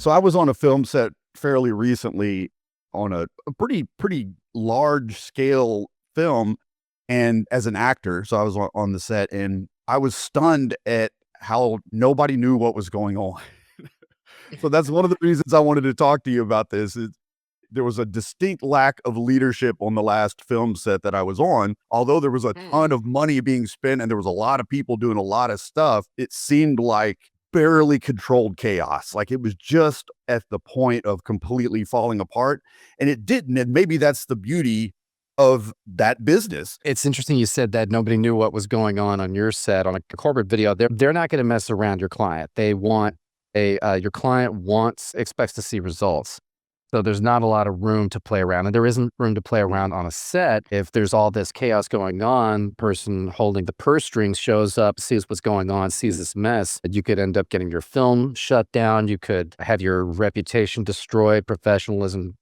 So I was on a film set fairly recently on a pretty large scale film, and as an actor, so I was on the set, and I was stunned at how nobody knew what was going on. So that's one of the reasons I wanted to talk to you about this. Is there was a distinct lack of leadership on the last film set that I was on. Although there was a ton of money being spent and there was a lot of people doing a lot of stuff, it seemed like barely controlled chaos. Like it was just at the point of completely falling apart, and it didn't. And maybe that's the beauty of that business. It's interesting you said that nobody knew what was going on your set on a corporate video. They're not going to mess around your client. They want your client expects to see results. So there's not a lot of room to play around, and there isn't room to play around on a set. If there's all this chaos going on, person holding the purse strings shows up, sees what's going on, sees this mess, you could end up getting your film shut down. You could have your reputation destroyed, professionalism,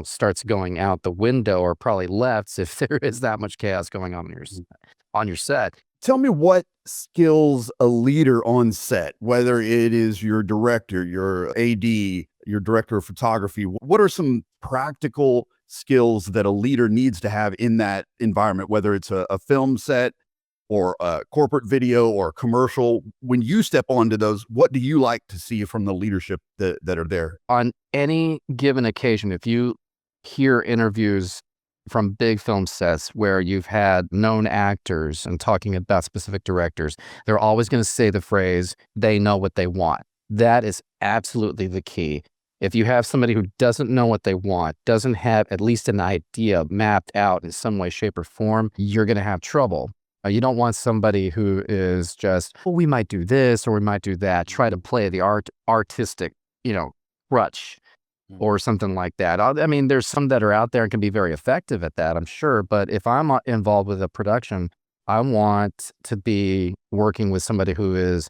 starts going out the window or probably left if there is that much chaos going on your set. Tell me what skills a leader on set, whether it is your director, your AD, your director of photography, what are some practical skills that a leader needs to have in that environment, whether it's a film set or a corporate video or a commercial? When you step onto those, what do you like to see from the leadership that are there? On any given occasion, if you hear interviews from big film sets where you've had known actors and talking about specific directors, they're always going to say the phrase, they know what they want. That is absolutely the key. If you have somebody who doesn't know what they want, doesn't have at least an idea mapped out in some way, shape, or form, you're going to have trouble. You don't want somebody who is just, well, we might do this or we might do that, try to play the artistic, crutch or something like that. I mean, there's some that are out there and can be very effective at that, I'm sure. But if I'm involved with a production, I want to be working with somebody who is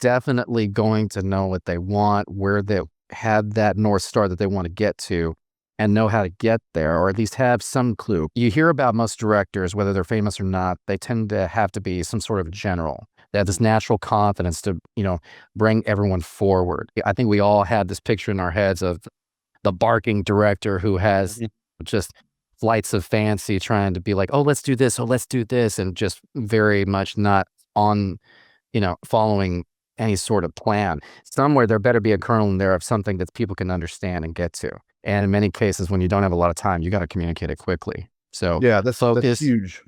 definitely going to know what they want, where they have that North Star that they want to get to, and know how to get there, or at least have some clue. You hear about most directors, whether they're famous or not, they tend to have to be some sort of general. They have this natural confidence to, bring everyone forward. I think we all had this picture in our heads of the barking director who has just flights of fancy trying to be like, oh, let's do this, and just very much not on, following any sort of plan. Somewhere there better be a kernel in there of something that people can understand and get to. And in many cases, when you don't have a lot of time, you got to communicate it quickly. So yeah, that's huge.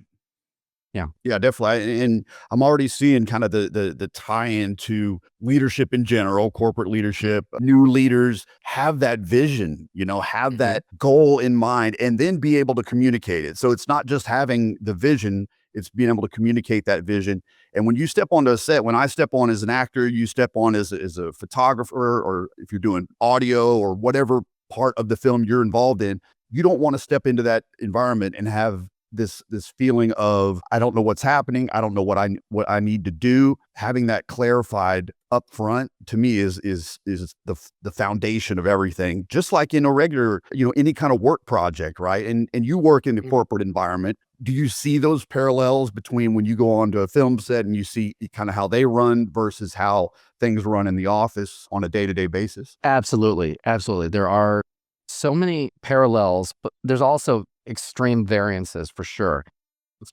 Yeah, definitely. And I'm already seeing kind of the tie-in to leadership in general, corporate leadership. New leaders have that vision, have that goal in mind, and then be able to communicate it. So it's not just having the vision, it's being able to communicate that vision. And when you step onto a set, when I step on as an actor, you step on as a photographer, or if you're doing audio or whatever part of the film you're involved in, you don't want to step into that environment and have this feeling of, I don't know what's happening, I don't know what I need to do. Having that clarified up front, to me, is the foundation of everything. Just like in a regular, any kind of work project, right? And you work in the corporate environment. Do you see those parallels between when you go onto a film set and you see kind of how they run versus how things run in the office on a day-to-day basis? Absolutely. There are so many parallels, but there's also extreme variances for sure.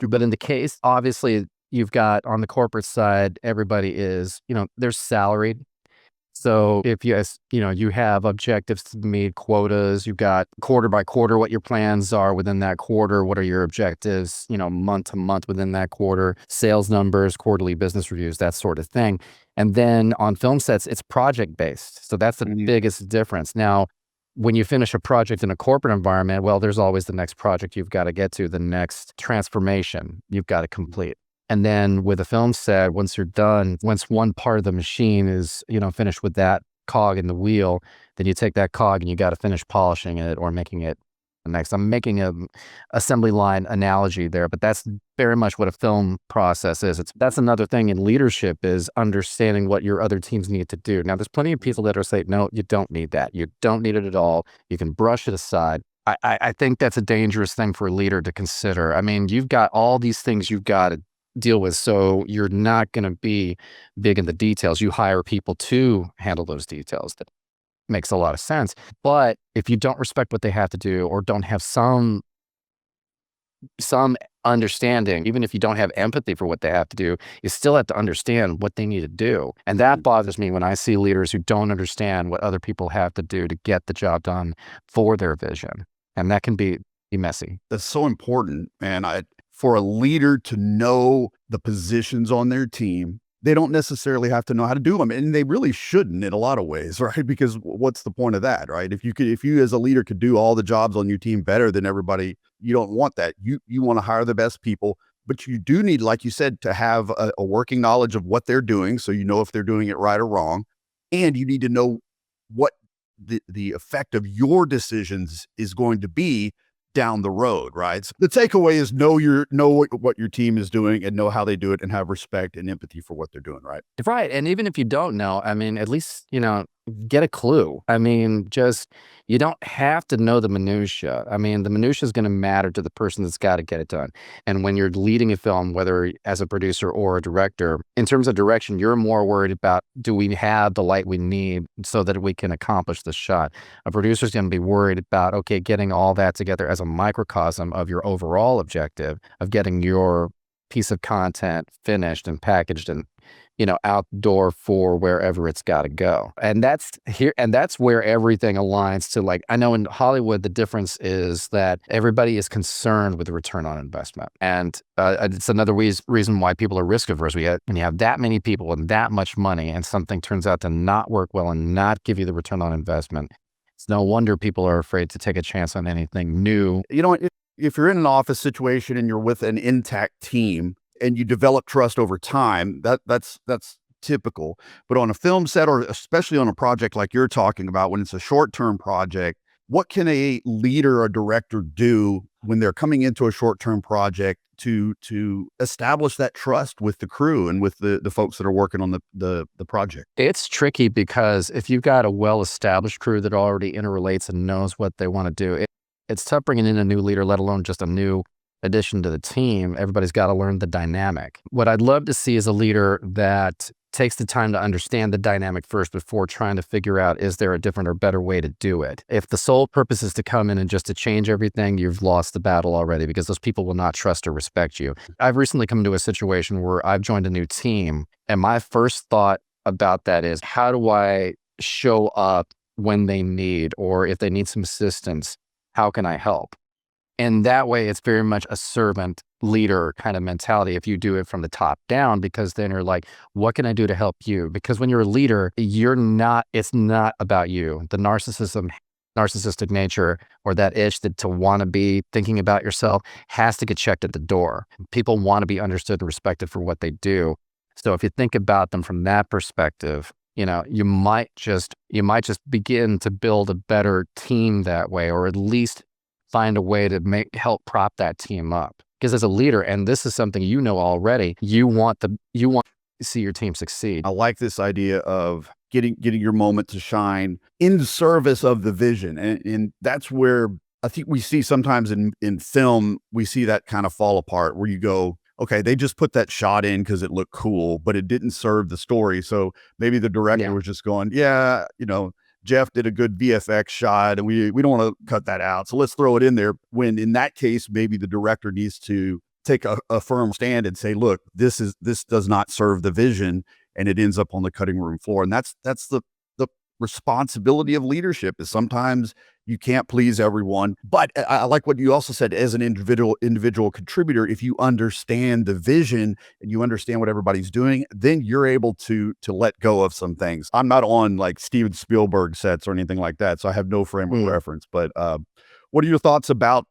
But in the case, obviously, you've got on the corporate side, everybody is, they're salaried. So if you have objectives to meet, quotas, you've got quarter by quarter what your plans are within that quarter, what are your objectives, month to month within that quarter, sales numbers, quarterly business reviews, that sort of thing. And then on film sets, it's project based. So that's the biggest difference. Now, when you finish a project in a corporate environment, well, there's always the next project you've got to get to, the next transformation you've got to complete. And then with a film set, once you're done, once one part of the machine is, finished with that cog in the wheel, then you take that cog and you got to finish polishing it or making it next. I'm making a assembly line analogy there, but that's very much what a film process is. That's another thing in leadership, is understanding what your other teams need to do. Now, there's plenty of people that are saying, no, you don't need that. You don't need it at all. You can brush it aside. I think that's a dangerous thing for a leader to consider. I mean, you've got all these things you've got to deal with, so you're not going to be big in the details. You hire people to handle those details. makes a lot of sense. But if you don't respect what they have to do or don't have some understanding, even if you don't have empathy for what they have to do, you still have to understand what they need to do. And that bothers me when I see leaders who don't understand what other people have to do to get the job done for their vision. And that can be messy. That's so important, man. For a leader to know the positions on their team, they don't necessarily have to know how to do them, and they really shouldn't in a lot of ways, right? Because what's the point of that, right? If you as a leader could do all the jobs on your team better than everybody, you don't want that. You want to hire the best people, but you do need, like you said, to have a working knowledge of what they're doing, so you know if they're doing it right or wrong, and you need to know what the effect of your decisions is going to be down the road, right? So the takeaway is know what your team is doing and know how they do it and have respect and empathy for what they're doing, right? Right. And even if you don't know, I mean, at least, get a clue. I mean, you don't have to know the minutia. I mean, the minutia is going to matter to the person that's got to get it done. And when you're leading a film, whether as a producer or a director, in terms of direction, you're more worried about, do we have the light we need so that we can accomplish the shot? A producer's going to be worried about, okay, getting all that together as a microcosm of your overall objective of getting your piece of content finished and packaged and outdoor for wherever it's got to go. And that's where everything aligns to, like, I know in Hollywood, the difference is that everybody is concerned with the return on investment. And it's another reason why people are risk averse. When you have that many people and that much money and something turns out to not work well and not give you the return on investment, it's no wonder people are afraid to take a chance on anything new. If you're in an office situation and you're with an intact team, and you develop trust over time, that's typical. But on a film set, or especially on a project like you're talking about, when it's a short-term project, what can a leader or director do when they're coming into a short-term project to establish that trust with the crew and with the folks that are working on the project? It's tricky because if you've got a well-established crew that already interrelates and knows what they want to do, it's tough bringing in a new leader, let alone just a new addition to the team. Everybody's got to learn the dynamic. What I'd love to see is a leader that takes the time to understand the dynamic first before trying to figure out, is there a different or better way to do it? If the sole purpose is to come in and just to change everything, you've lost the battle already, because those people will not trust or respect you. I've recently come to a situation where I've joined a new team, and my first thought about that is, how do I show up when they need, or if they need some assistance, how can I help? And that way, it's very much a servant leader kind of mentality if you do it from the top down, because then you're like, what can I do to help you? Because when you're a leader, it's not about you. The narcissistic nature, or that itch to want to be thinking about yourself, has to get checked at the door. People want to be understood and respected for what they do. So if you think about them from that perspective, you might just begin to build a better team that way, or at least find a way to help prop that team up. Because as a leader, and this is something already, you want to see your team succeed. I like this idea of getting your moment to shine in service of the vision, and that's where I think we see sometimes in film, we see that kind of fall apart, where you go, okay, they just put that shot in because it looked cool, but it didn't serve the story. So maybe the director was just going, Jeff did a good VFX shot, and we don't want to cut that out, so let's throw it in there. When in that case, maybe the director needs to take a firm stand and say, look, this does not serve the vision, and it ends up on the cutting room floor. And that's the responsibility of leadership, is sometimes you can't please everyone. But I like what you also said, as an individual contributor, if you understand the vision and you understand what everybody's doing, then you're able to let go of some things. I'm not on like Steven Spielberg sets or anything like that, so I have no frame of reference. But what are your thoughts about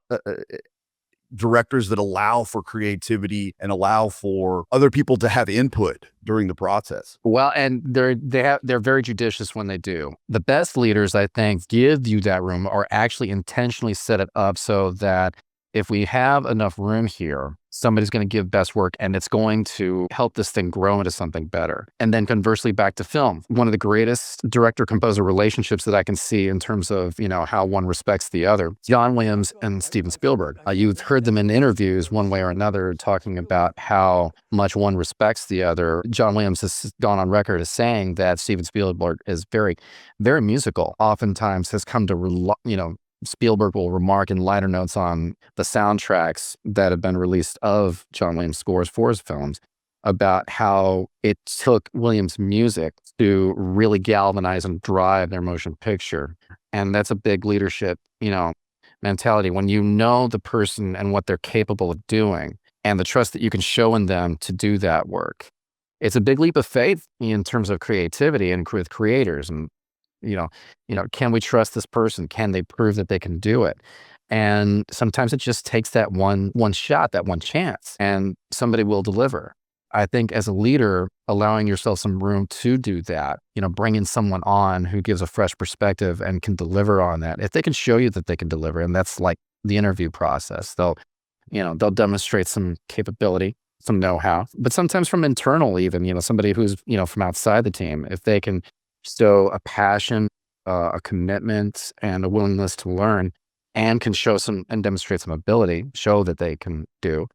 directors that allow for creativity and allow for other people to have input during the process? Well, and they're very judicious when they do. The best leaders, I think, give you that room, or actually intentionally set it up so that if we have enough room here, somebody's going to give best work and it's going to help this thing grow into something better. And then conversely, back to film, one of the greatest director-composer relationships that I can see in terms of, how one respects the other, John Williams and Steven Spielberg. You've heard them in interviews one way or another talking about how much one respects the other. John Williams has gone on record as saying that Steven Spielberg is very, very musical, oftentimes has come to, Spielberg will remark in liner notes on the soundtracks that have been released of John Williams' scores for his films about how it took Williams' music to really galvanize and drive their motion picture. And that's a big leadership, mentality. When you know the person and what they're capable of doing and the trust that you can show in them to do that work, it's a big leap of faith in terms of creativity and with creators. And can we trust this person? Can they prove that they can do it? And sometimes it just takes that one shot, that one chance, and somebody will deliver. I think as a leader, allowing yourself some room to do that, bringing someone on who gives a fresh perspective and can deliver on that. If they can show you that they can deliver, and that's like the interview process, they'll demonstrate some capability, some know-how, but sometimes from internal even, somebody who's, from outside the team, if they can show a passion, a commitment, and a willingness to learn, and can show some and demonstrate some ability, show that they can do,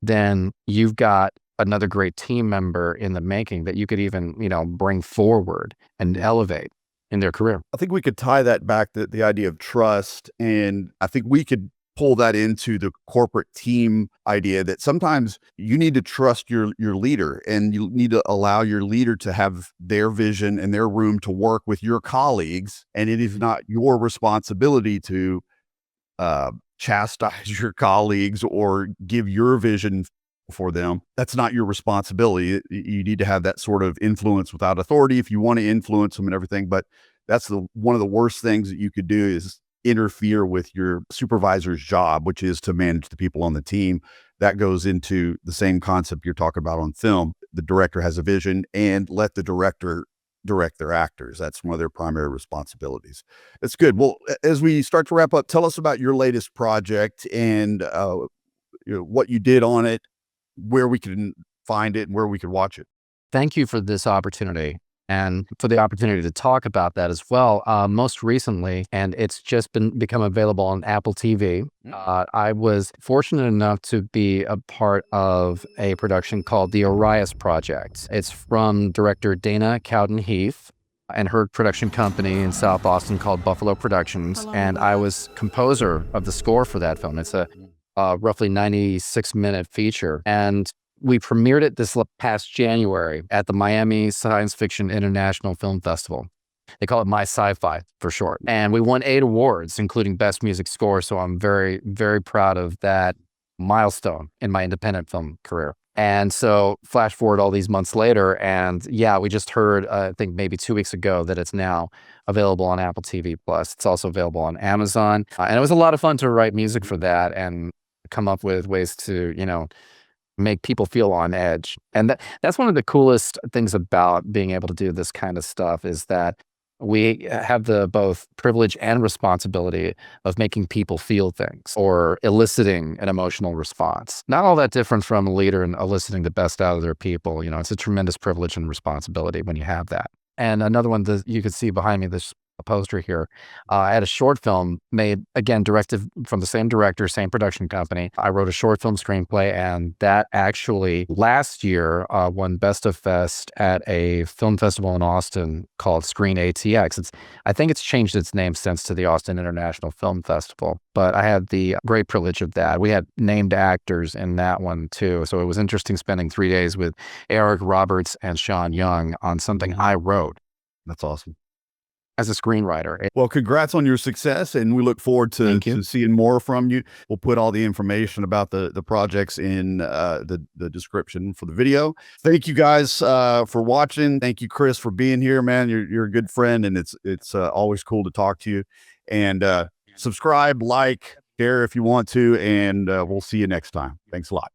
then you've got another great team member in the making that you could even, bring forward and elevate in their career. I think we could tie that back to the idea of trust. And I think we could pull that into the corporate team idea that sometimes you need to trust your leader, and you need to allow your leader to have their vision and their room to work with your colleagues. And it is not your responsibility to chastise your colleagues or give your vision for them. That's not your responsibility. You need to have that sort of influence without authority if you want to influence them and everything. But that's one of the worst things that you could do is interfere with your supervisor's job, which is to manage the people on the team. That goes into the same concept you're talking about on film. The director has a vision, and let the director direct their actors. That's one of their primary responsibilities. That's good. Well, as we start to wrap up, tell us about your latest project and what you did on it, where we can find it, and where we can watch it. Thank you for this opportunity and for the opportunity to talk about that as well. Most recently, and it's just become available on Apple TV. I was fortunate enough to be a part of a production called The Arias Project. It's from director Dana Cowden-Heath and her production company in South Austin called Buffalo Productions. And I was composer of the score for that film. It's a roughly 96-minute feature. And we premiered it this past January at the Miami Science Fiction International Film Festival. They call it My Sci-Fi for short. And we won 8 awards, including Best Music Score. So I'm very, very proud of that milestone in my independent film career. And so flash forward all these months later, and yeah, we just heard, I think maybe 2 weeks ago, that it's now available on Apple TV+. It's also available on Amazon. And it was a lot of fun to write music for that and come up with ways to, make people feel on edge. And that's one of the coolest things about being able to do this kind of stuff, is that we have the both privilege and responsibility of making people feel things or eliciting an emotional response. Not all that different from a leader and eliciting the best out of their people. It's a tremendous privilege and responsibility when you have that. And another one that you can see behind me, this poster here, I had a short film made, again, directed from the same director, same production company. I wrote a short film screenplay, and that actually last year won Best of Fest at a film festival in Austin called Screen ATX. I think it's changed its name since to the Austin International Film Festival, but I had the great privilege of that. We had named actors in that one too, so it was interesting spending 3 days with Eric Roberts and Sean Young on something I wrote. That's awesome. As a screenwriter. Well, congrats on your success, and we look forward to seeing more from you. We'll put all the information about the projects in the description for the video. Thank you guys for watching. Thank you, Chris, for being here, man. You're a good friend, and it's always cool to talk to you. And subscribe, like, share if you want to, and we'll see you next time. Thanks a lot.